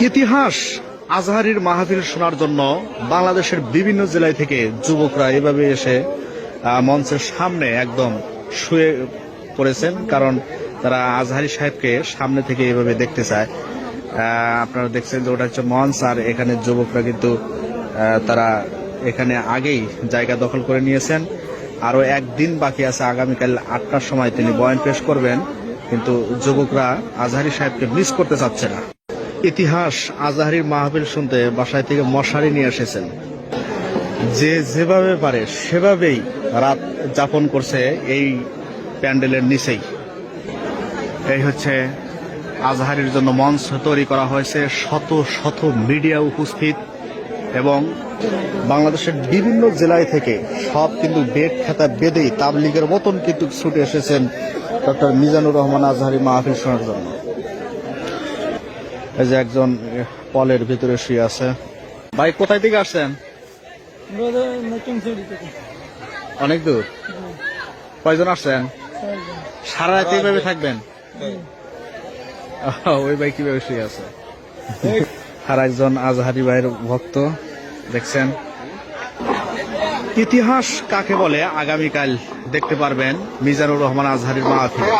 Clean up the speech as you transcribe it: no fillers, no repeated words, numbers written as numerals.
ইতিহাস আজহারির মাহফিল শোনার জন্য বাংলাদেশের বিভিন্ন জেলায় থেকে যুবকরা এভাবে এসে মঞ্চের সামনে একদম শুয়ে পড়েছেন, কারণ তারা আজহারি সাহেবকে সামনে থেকে এভাবে দেখতে চায়। আপনারা দেখছেন যে ওটা হচ্ছে মঞ্চ, আর এখানে যুবকরা কিন্তু তারা এখানে আগেই জায়গা দখল করে নিয়েছেন। আরো একদিন বাকি আছে, আগামীকাল 8টার সময় তিনি বয়ান পেশ করবেন, কিন্তু যুবকরা আজহারি সাহেবকে মিস করতে চাচ্ছে না। ইতিহাস আজহারির মাহফিল শুনতে বাসায় থেকে মশারি নিয়ে এসেছেন, যে যেভাবে পারে সেভাবেই রাত যাপন করছে এই প্যান্ডেলের নিচেই। এই হচ্ছে আজহারির জন্য মঞ্চ তৈরি করা হয়েছে, শত শত মিডিয়া উপস্থিত এবং বাংলাদেশের বিভিন্ন জেলায় থেকে সব কিন্তু বেড খাতা বেঁধেই তাবলিগের মতন কিন্তু ছুটে এসেছেন ডক্টর মিজানুর রহমান আজহারি মাহফিল শোনার জন্য। এই যে একজন পলের ভিতরে শুয়ে আছে। ভাই কোথায় থেকে আসছেন? অনেক দূর। কয়জন আসছেন? সারা রাত এইভাবে থাকবেন? ওই ভাই কিভাবে শুয়ে আছে? আর একজন আজহারি ভাইয়ের ভক্ত দেখছেন। ইতিহাস কাকে বলে আগামীকাল দেখতে পারবেন মিজানুর রহমান আজহারির মাহফিল।